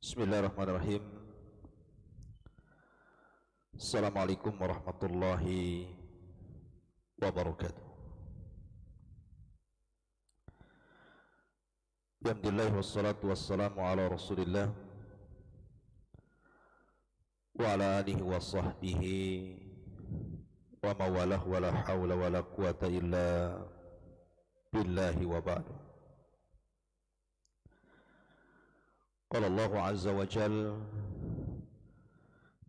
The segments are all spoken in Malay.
Bismillahirrahmanirrahim. Assalamualaikum warahmatullahi wabarakatuh. Alhamdulillah wassalatu wassalamu ala Rasulillah wa ala alihi wa sahbihi wa mawalah wa la hawla wa la quwata illa billahi wa ba'du. Qala Allahu azza wa jalla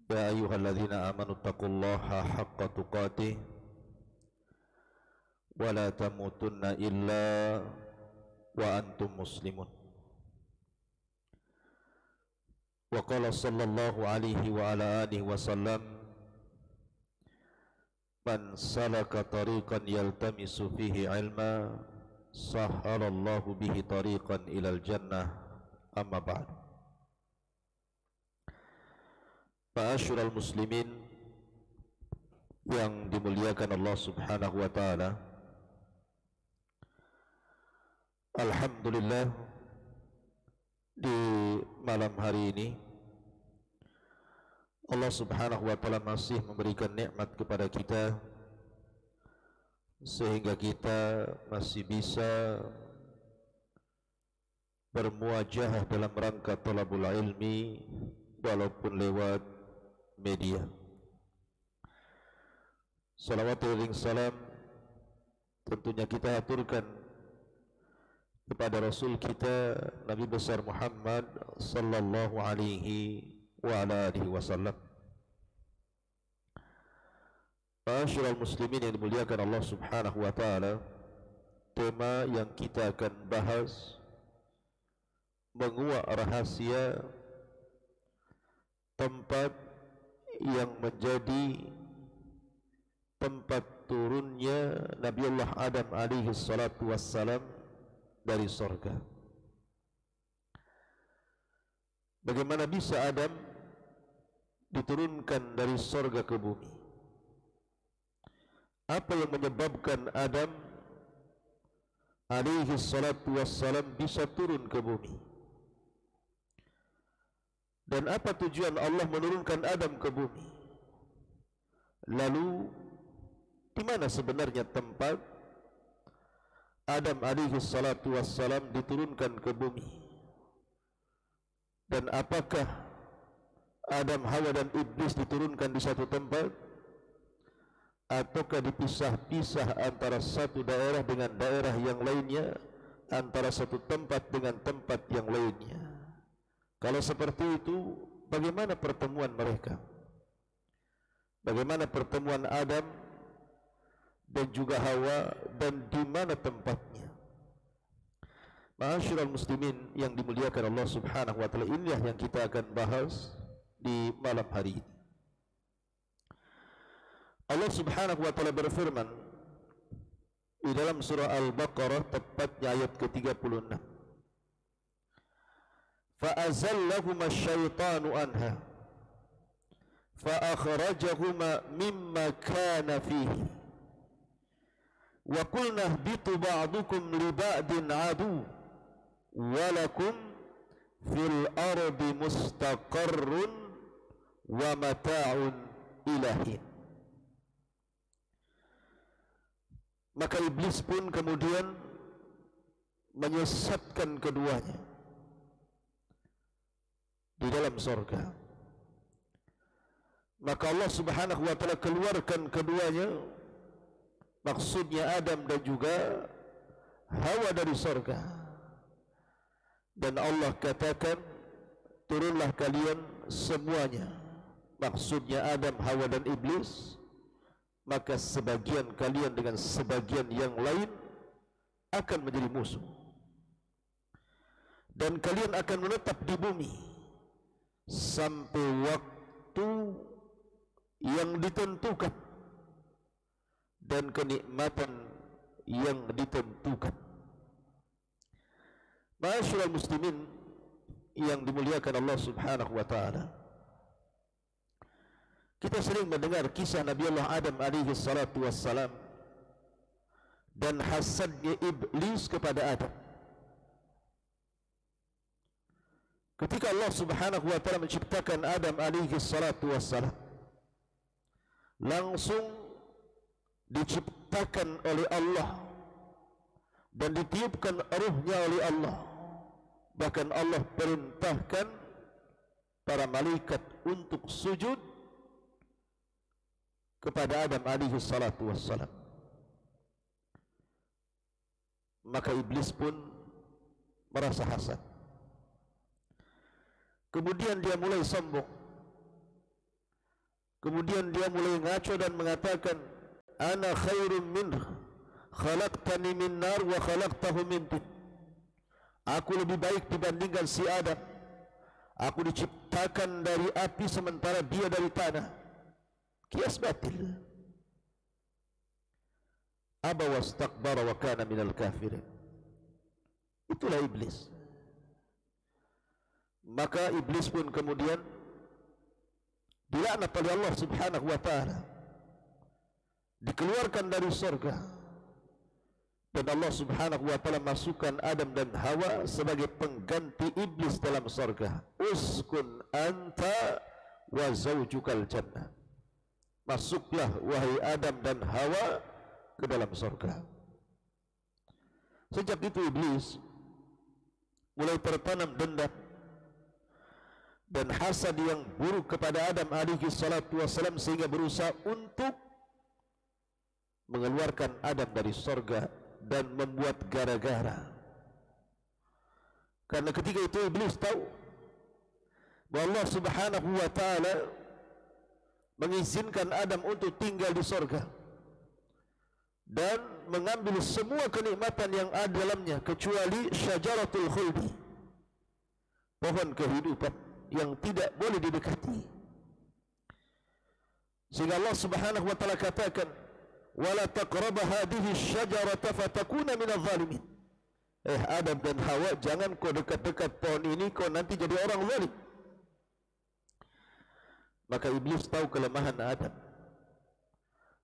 ya ayyuhalladzina amanu taqullaha haqqa tuqatih wa la tamutunna illa wa antum muslimun. Wa qala sallallahu alaihi wa ala alihi wa sallam man salaka tariqan yaltamisu fihi ilma sahhalallahu bihi tariqan ilal jannah. Amma ba'd. Ma'asyiral muslimin yang dimuliakan Allah Subhanahu wa taala, alhamdulillah di malam hari ini Allah Subhanahu wa taala masih memberikan nikmat kepada kita sehingga kita masih bisa bermuajahah dalam rangka talabul ilmi walaupun lewat media. Salawatu salam tentunya kita aturkan kepada Rasul kita Nabi besar Muhammad sallallahu alaihi wa ala alihi wasallam. Ma'asyiral muslimin yang dimuliakan Allah Subhanahu wa taala, tema yang kita akan bahas menguak rahasia tempat yang menjadi tempat turunnya Nabiullah Adam alaihi salatu wassalam dari surga. Bagaimana bisa Adam diturunkan dari surga ke bumi? Apa yang menyebabkan Adam alaihi salatu wassalam bisa turun ke bumi? Dan apa tujuan Allah menurunkan Adam ke bumi? Lalu di mana sebenarnya tempat Adam alaihi salatu wassalam diturunkan ke bumi? Dan apakah Adam, Hawa dan Iblis diturunkan di satu tempat, ataukah dipisah-pisah antara satu daerah dengan daerah yang lainnya, antara satu tempat dengan tempat yang lainnya? Kalau seperti itu, bagaimana pertemuan mereka? Bagaimana pertemuan Adam dan juga Hawa, dan di mana tempatnya? Ma'asyiral muslimin yang dimuliakan Allah Subhanahu wa taala, inilah yang kita akan bahas di malam hari ini. Allah Subhanahu wa taala berfirman di dalam surah Al-Baqarah, tepatnya ayat ke-36. فَأَزَلَّهُمَا الشَّيْطَانُ عَنْهَا فَأَخْرَجَهُمَا مِمَّا كَانَ فِيهِ وَقُلْنَا اهْبِطُوا بَعْضُكُمْ لِبَعْضٍ عَدُوٌّ وَلَكُمْ فِي الْأَرْضِ مُسْتَقَرٌّ وَمَتَاعٌ إِلَى حِينٍ. Maka iblis pun kemudian menyesatkan keduanya di dalam surga. Maka Allah Subhanahu wa taala keluarkan keduanya, maksudnya Adam dan juga Hawa, dari surga. Dan Allah katakan, turunlah kalian semuanya, maksudnya Adam, Hawa dan Iblis. Maka sebagian kalian dengan sebagian yang lain akan menjadi musuh, dan kalian akan menetap di bumi sampai waktu yang ditentukan dan kenikmatan yang ditentukan. Ma'asyiral muslimin yang dimuliakan Allah Subhanahu wa taala, kita sering mendengar kisah Nabiullah Adam alaihi salatu wassalam dan hasadnya iblis kepada Adam. ketika Allah Subhanahu wa taala menciptakan Adam alaihi salatu wassalam, langsung diciptakan oleh Allah dan ditiupkan ruhnya oleh Allah. Bahkan Allah perintahkan para malaikat untuk sujud kepada Adam alaihi salatu wassalam. Maka iblis pun merasa hasad. Kemudian dia mulai sombong. Kemudian dia mulai ngaco dan mengatakan, ana khairum minhu, khalaqtani min nar wa khalaqtahu min tin. Aku lebih baik dibandingkan si Adam. Aku diciptakan dari api sementara dia dari tanah. Kias batil. Aba wastakbara wa kana minal kafirin. Itulah iblis. Maka iblis pun kemudian dilaknat oleh Allah Subhanahu wa taala, dikeluarkan dari surga, dan Allah Subhanahu wa taala masukkan Adam dan Hawa sebagai pengganti iblis dalam surga. Uskun anta wa zaujukal jannah. Masuklah wahai Adam dan Hawa ke dalam surga. Sejak itu iblis mulai tertanam dendam dan hasad yang buruk kepada Adam alaihi salatu wassalam, sehingga berusaha untuk mengeluarkan Adam dari surga dan membuat gara-gara. Karena ketika itu iblis tahu bahwa Allah Subhanahu wa taala mengizinkan Adam untuk tinggal di surga dan mengambil semua kenikmatan yang ada dalamnya kecuali syajaratul khuldi, pohon kehidupan yang tidak boleh didekati. Sehingga Allah Subhanahu wa taala katakan, wala taqrabu hadhihi syajarata fatakuna minadh zalimin. Adam dan Hawa, jangan kau dekat-dekat pohon ini, kau nanti jadi orang zalim. Maka iblis tahu kelemahan Adam.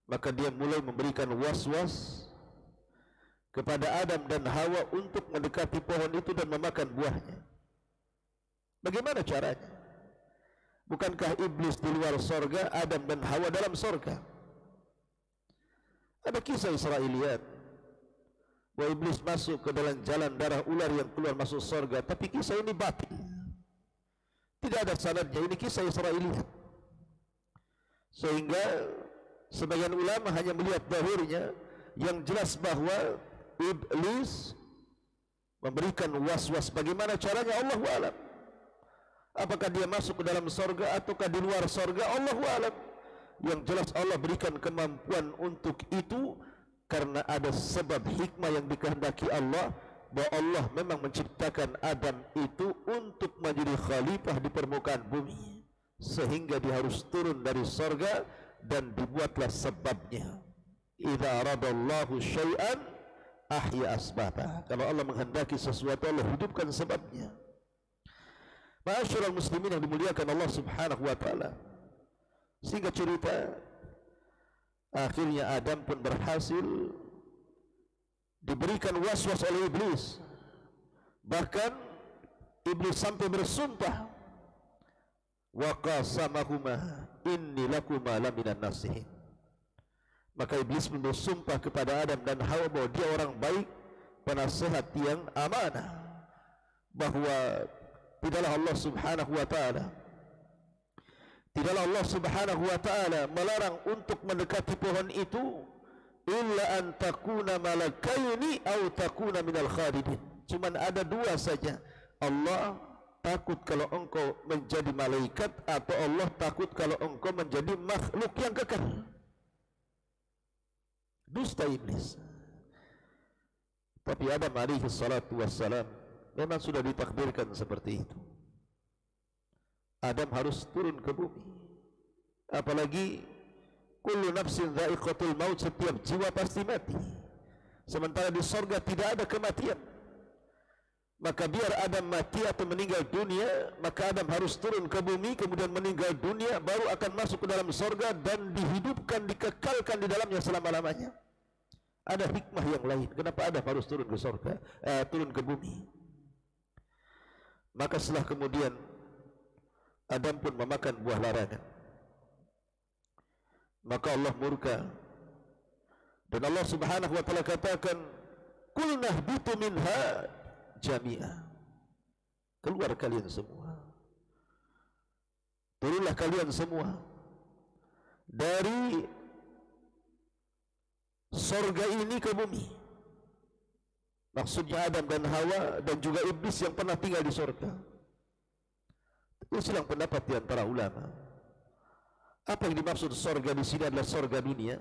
Maka dia mulai memberikan was-was kepada Adam dan Hawa untuk mendekati pohon itu dan memakan buahnya. Bagaimana caranya? Bukankah iblis di luar sorga, Adam dan Hawa dalam sorga? Ada kisah Israiliyat bahwa iblis masuk ke dalam jalan darah ular yang keluar masuk sorga, tapi kisah ini batil, tidak ada sanadnya. Ini kisah Israiliyat, sehingga sebagian ulama hanya melihat zahirnya. Yang jelas bahwa iblis memberikan was-was. Bagaimana caranya? Allahu a'lam. Apakah dia masuk ke dalam sorga ataukah di luar sorga? Allahu a'lam. Yang jelas Allah berikan kemampuan untuk itu karena ada sebab hikmah yang dikehendaki Allah, bahwa Allah memang menciptakan Adam itu untuk menjadi khalifah di permukaan bumi, sehingga dia harus turun dari sorga dan dibuatlah sebabnya. Idza aradallahu syai'an ahya asbabah. Kalau Allah menghendaki sesuatu, Allah hidupkan sebabnya. Ma'asyiral muslimin yang dimuliakan Allah Subhanahu wa taala. Sehingga cerita, akhirnya Adam pun berhasil diberikan was-was oleh iblis. Bahkan iblis sampai bersumpah, wa qasamahuma inni lakuma laminan nasihin. Maka iblis pun bersumpah kepada Adam dan Hawa bahwa dia orang baik, penasehat yang amanah, bahwa tidaklah Allah Subhanahu wa taala melarang untuk mendekati pohon itu illa an takuna malakaini aw takuna minal khalidin. Cuman ada dua saja. Allah takut kalau engkau menjadi malaikat, atau Allah takut kalau engkau menjadi makhluk yang kekal. Dusta iblis. Tapi Adam alaihi salatu wassalam memang sudah ditakdirkan seperti itu. Adam harus turun ke bumi. Apalagi kullu nafsin dha'iqatul maut, setiap jiwa pasti mati. Sementara di sorga tidak ada kematian. Maka biar Adam mati atau meninggal dunia, maka Adam harus turun ke bumi, kemudian meninggal dunia, baru akan masuk ke dalam sorga dan dihidupkan, dikekalkan di dalamnya selama-lamanya. Ada hikmah yang lain. Kenapa Adam harus turun ke sorga, turun ke bumi? Maka setelah kemudian Adam pun memakan buah larangan, maka Allah murka, dan Allah Subhanahu wa taala katakan, "Qul nahbitu minha jami'a." Keluar kalian semua, turunlah kalian semua dari sorga ini ke bumi. Maksudnya Adam dan Hawa dan juga iblis yang pernah tinggal di sorga. Itu silang pendapat di antara ulama. Apa yang dimaksud sorga di sini adalah sorga dunia,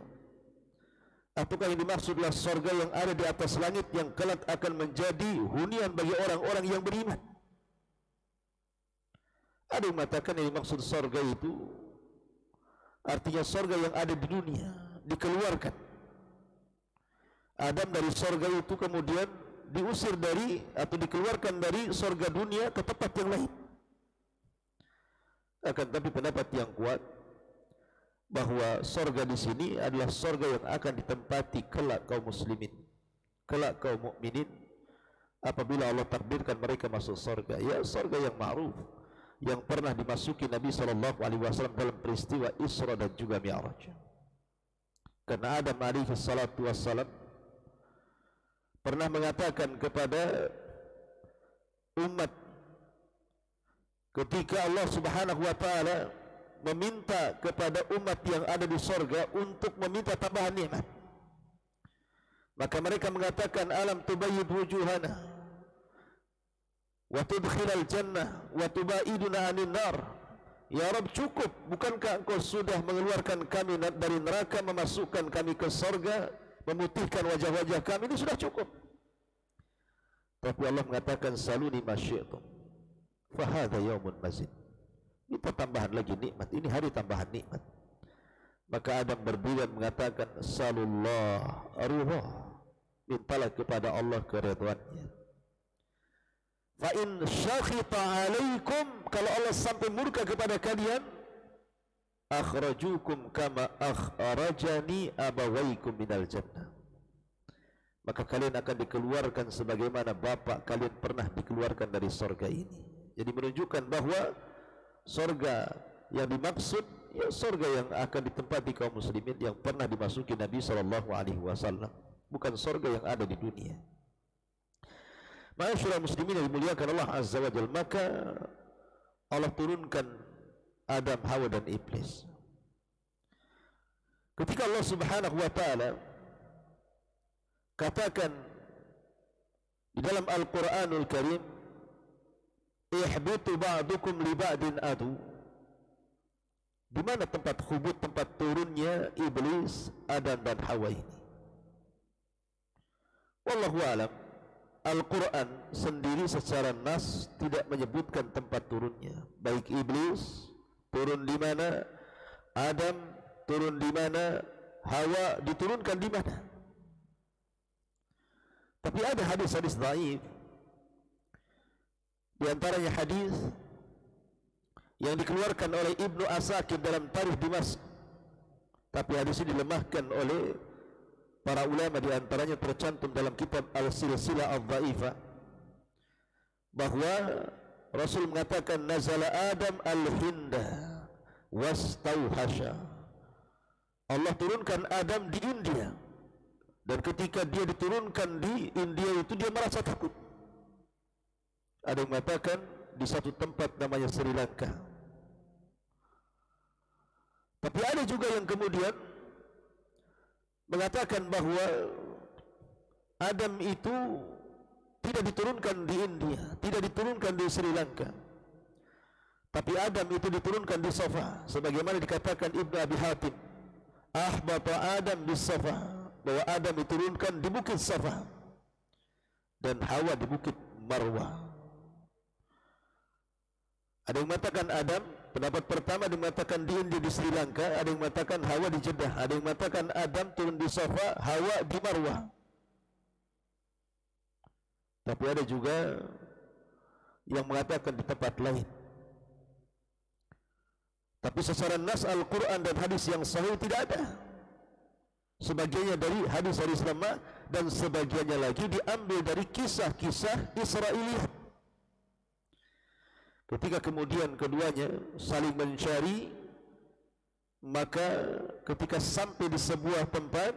ataukah yang dimaksudlah sorga yang ada di atas langit yang kelak akan menjadi hunian bagi orang-orang yang beriman? Ada yang mengatakan yang dimaksud sorga itu artinya sorga yang ada di dunia, dikeluarkan. Adam dari sorga itu kemudian diusir dari atau dikeluarkan dari sorga dunia ke tempat yang lain. Akan tapi pendapat yang kuat bahwa sorga di sini adalah sorga yang akan ditempati kelak kaum muslimin, kelak kaum mukminin, apabila Allah takdirkan mereka masuk sorga. Ya, sorga yang ma'ruf, yang pernah dimasuki Nabi SAW dalam peristiwa Isra dan juga Mi'raj. Karena Adam alaihi salatu wassalam pernah mengatakan kepada umat ketika Allah Subhanahu wa taala meminta kepada umat yang ada di sorga untuk meminta tambahan nikmat, maka mereka mengatakan, "Alam tubayyid wujuhana wa tudkhilal jannah wa tubaiduna 'anil nar." Ya Rabb, cukup, bukankah engkau sudah mengeluarkan kami dari neraka, memasukkan kami ke sorga, memutihkan wajah-wajah kami? Ini sudah cukup. Tapi Allah mengatakan, "Saluni ma syi'tum fa hadha yaumun mazid." Minta tambahan lagi nikmat, ini hari tambahan nikmat. Maka Adam berdiri dan mengatakan, "Salullah ridha." Mintalah kepada Allah keridhaannya. Fa in syakhita alaikum, kalau Allah sampai murka kepada kalian, akhrajukum kama akhrajani abawaikum minal jannah, maka kalian akan dikeluarkan sebagaimana bapak kalian pernah dikeluarkan dari sorga ini. Jadi menunjukkan bahwa sorga yang dimaksud ya sorga yang akan ditempati kaum muslimin yang pernah dimasuki Nabi SAW, bukan sorga yang ada di dunia. Ma'asyiral muslimin yang dimuliakan Allah Azza wa Jalla, maka Allah turunkan Adam, Hawa dan Iblis. Ketika Allah Subhanahu wa taala katakan di dalam Al-Qur'anul Karim, "Ihbitu ba'dukum li ba'din adu." Di mana tempat hubut, tempat turunnya Iblis, Adam dan Hawa ini? Wallahu a'lam. Al-Quran sendiri secara nas tidak menyebutkan tempat turunnya, baik Iblis turun di mana, Adam turun di mana, Hawa diturunkan di mana. Tapi ada hadis-hadis dhaif, di antaranya hadis yang dikeluarkan oleh Ibnu Asakir dalam Tarikh Dimashq, tapi hadis ini dilemahkan oleh para ulama, di antaranya tercantum dalam kitab Al-Silsilah Al-Dhaifah, bahwa Rasul mengatakan, "Nazala Adam al-Hinda wastauhasha." Allah turunkan Adam di India, dan ketika dia diturunkan di India itu dia merasa takut. Ada yang mengatakan di satu tempat namanya Sri Lanka. Tapi ada juga yang kemudian mengatakan bahwa Adam itu tidak diturunkan di India, tidak diturunkan di Sri Lanka, tapi Adam itu diturunkan di Safa, sebagaimana dikatakan Ibnu Abi Hatim, "Ahbata Adam di Safa," bahwa Adam diturunkan di bukit Safa dan Hawa di bukit Marwah. Ada yang mengatakan Adam, pendapat pertama dimatakan di India di Sri Lanka, ada yang mengatakan Hawa di Jeddah, ada yang mengatakan Adam turun di Safa, Hawa di Marwah. Tapi ada juga yang mengatakan di tempat lain. Tapi secara nas Al-Quran dan hadis yang sahih tidak ada. Sebagiannya dari hadis-hadis lemah dan sebagiannya lagi diambil dari kisah-kisah Israiliyat. Ketika kemudian keduanya saling mencari, maka ketika sampai di sebuah tempat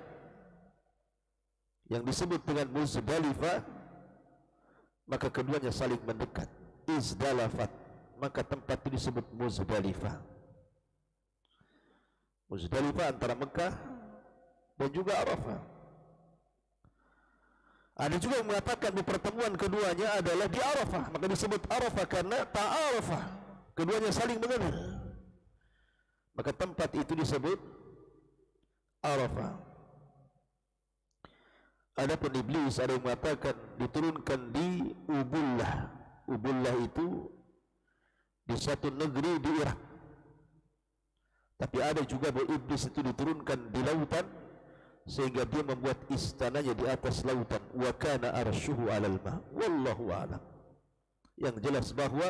yang disebut dengan Muzdalifah, maka keduanya saling mendekat. Izdalafat, maka tempat itu disebut Muzdalifah. Muzdalifah antara Mekah dan juga Arafah. Ada juga yang mengatakan di pertemuan keduanya adalah di Arafah, maka disebut Arafah karena ta'arafah, keduanya saling mengenal, maka tempat itu disebut Arafah. Adapun iblis ada yang mengatakan diturunkan di Ubullah. Ubullah itu di satu negeri di Irak. Tapi ada juga bahwa iblis itu diturunkan di lautan, sehingga dia membuat istananya di atas lautan. Wa kana arshuhu 'alal ma'. Wallahu a'lam. Yang jelas bahwa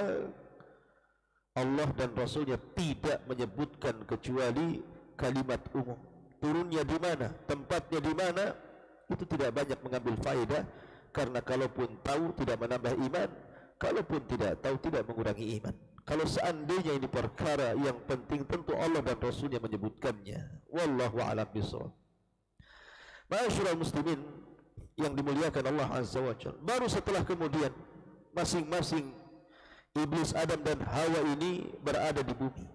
Allah dan Rasulnya tidak menyebutkan kecuali kalimat umum. Turunnya di mana, tempatnya di mana, itu tidak banyak mengambil faedah, karena kalaupun tahu tidak menambah iman, kalaupun tidak tahu tidak mengurangi iman. Kalau seandainya ini perkara yang penting, tentu Allah dan Rasulnya menyebutkannya. Wallahu a'lam bishawab. Ma'asyiral muslimin yang dimuliakan Allah Azza wa Jalla, baru setelah kemudian masing-masing iblis Adam dan Hawa ini berada di bumi,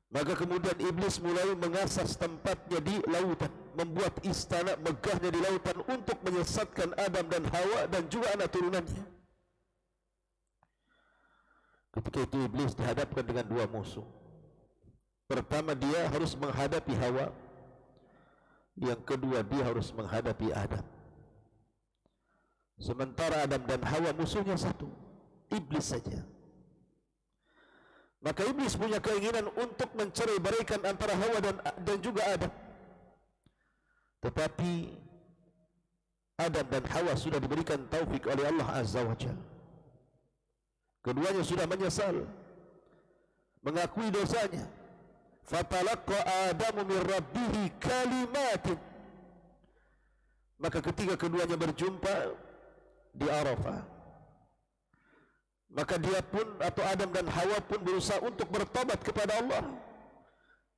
maka kemudian iblis mulai mengasas tempatnya di lautan, membuat istana megahnya di lautan untuk menyesatkan Adam dan Hawa dan juga anak turunannya. Ketika itu iblis dihadapkan dengan dua musuh. Pertama, dia harus menghadapi Hawa. Yang kedua, dia harus menghadapi Adam. Sementara Adam dan Hawa musuhnya satu, iblis saja. Maka iblis punya keinginan untuk mencerai-beraikan antara Hawa dan juga Adam. Tetapi Adam dan Hawa sudah diberikan taufik oleh Allah Azza wa Jalla. Keduanya sudah menyesal, mengakui dosanya. Fatalaqa Adamu min Rabbih kalimatin. Maka ketika keduanya berjumpa di Arafah, maka dia pun atau Adam dan Hawa pun berusaha untuk bertobat kepada Allah,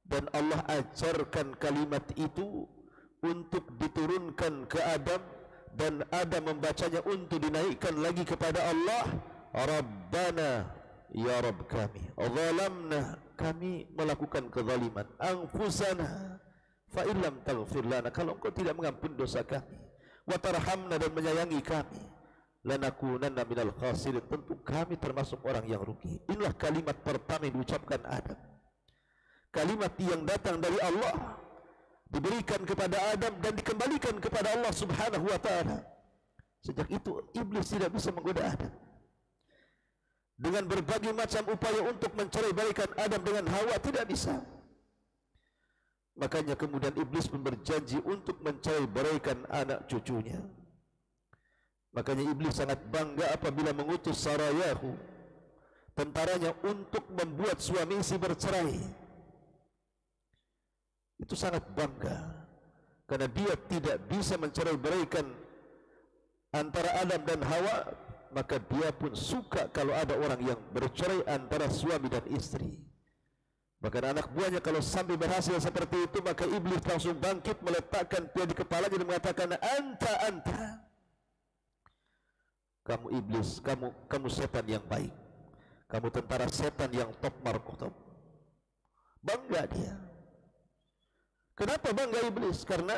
dan Allah ajarkan kalimat itu untuk diturunkan ke Adam, dan Adam membacanya untuk dinaikkan lagi kepada Allah. Rabbana, ya Rabb kami, zalamna, kami melakukan kezaliman, anfusana fa illam taghfir lana, kalau engkau tidak mengampuni dosa kami, wa tarhamna, dan menyayangi kami, lanakunanna minal khasirin, tentu kami termasuk orang yang rugi. Inilah kalimat pertama yang diucapkan Adam, kalimat yang datang dari Allah, diberikan kepada Adam dan dikembalikan kepada Allah Subhanahu wa ta'ala. Sejak itu iblis tidak bisa menggoda Adam dengan berbagai macam upaya untuk mencerai-beraikan Adam dengan Hawa, tidak bisa. Makanya kemudian iblis pun berjanji untuk mencerai-beraikan anak cucunya. Makanya iblis sangat bangga apabila mengutus Sarayahu, tentaranya, untuk membuat suami istri bercerai. Itu sangat bangga karena dia tidak bisa mencerai-beraikan antara Adam dan Hawa. Maka dia pun suka kalau ada orang yang bercerai antara suami dan istri. Bahkan anak buahnya kalau sampai berhasil seperti itu, maka iblis langsung bangkit, meletakkan dia di kepalanya dan mengatakan, anta, kamu iblis, kamu setan yang baik, kamu tentara setan yang top markotop. Bangga dia. Kenapa bangga iblis? Karena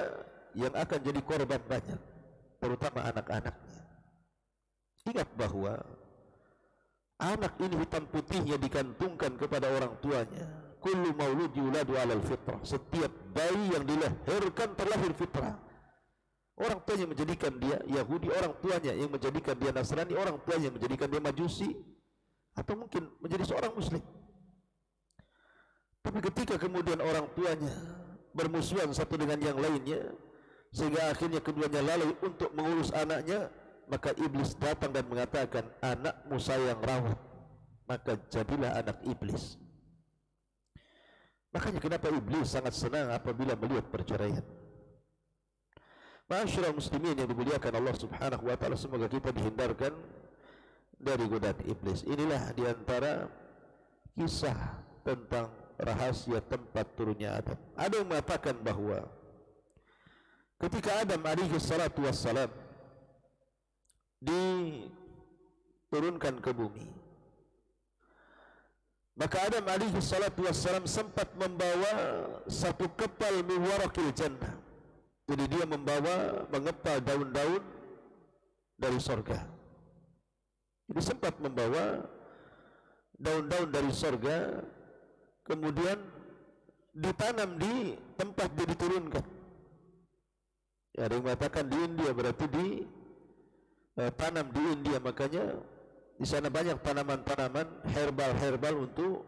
yang akan jadi korban banyak, terutama anak-anaknya. Ingat bahwa anak ini hitam putihnya dikantungkan kepada orang tuanya. Kullu maulud yuladu alal fitrah. Setiap bayi yang dilahirkan terlahir fitrah. Orang tuanya menjadikan dia Yahudi, orang tuanya yang menjadikan dia Nasrani, orang tuanya yang menjadikan dia Majusi, atau mungkin menjadi seorang Muslim. Tapi ketika kemudian orang tuanya bermusuhan satu dengan yang lainnya, sehingga akhirnya keduanya lalai untuk mengurus anaknya, maka iblis datang dan mengatakan, anakmu saya yang rawat, maka jadilah anak iblis. Makanya kenapa iblis sangat senang apabila melihat perceraian. Ma'asyiral muslimin yang dimuliakan Allah Subhanahu wa ta'ala, semoga kita dihindarkan dari godaan iblis. Inilah diantara kisah tentang rahasia tempat turunnya Adam. Ada yang mengatakan bahawa ketika Adam alaihi salatu wassalam diturunkan ke bumi, maka Adam alaihi salatu wassalam sempat membawa satu kepal min warakil jannah. Jadi dia mengepal daun-daun dari surga. Jadi sempat membawa daun-daun dari surga, kemudian ditanam di tempat dia diturunkan. Ya, ada yang mengatakan di India, berarti ditanam di India, makanya di sana banyak tanaman-tanaman herbal untuk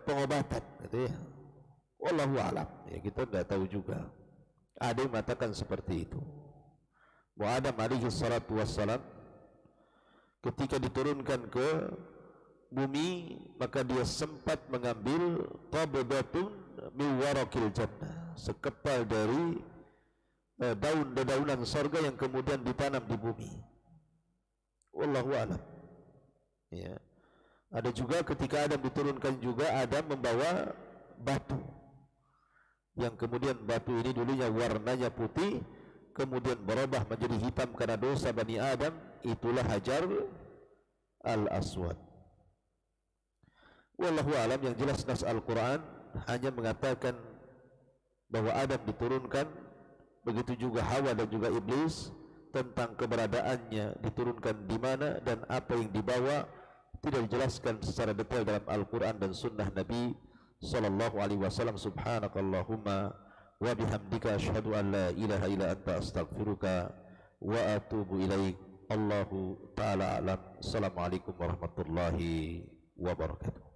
pengobatan, gitu ya. Wallahu a'lam. Ya, kita tidak tahu juga. Ada yang mengatakan seperti itu. Adam alaihi salatu wassalam ketika diturunkan ke bumi, maka dia sempat mengambil qabdatun min warakil jannah, sekepal dari daun-dedaunan surga yang kemudian ditanam di bumi. Wallahu a'lam. Ya. Ada juga ketika Adam diturunkan juga, Adam membawa batu, yang kemudian batu ini dulunya warnanya putih, kemudian berubah menjadi hitam karena dosa Bani Adam. Itulah Hajar al-Aswad. Wallahu alam. Yang jelas nas Al-Quran hanya mengatakan bahwa Adam diturunkan, begitu juga Hawa dan juga Iblis. Tentang keberadaannya, diturunkan di mana dan apa yang dibawa, tidak dijelaskan secara detail dalam Al-Quran dan Sunnah Nabi sallallahu alaihi wasallam. Subhanakallahumma wa bihamdika asyhadu an la ilaha illa anta astaghfiruka wa atubu ilaik. Allahu ta'ala alam. Assalamualaikum warahmatullahi wabarakatuh.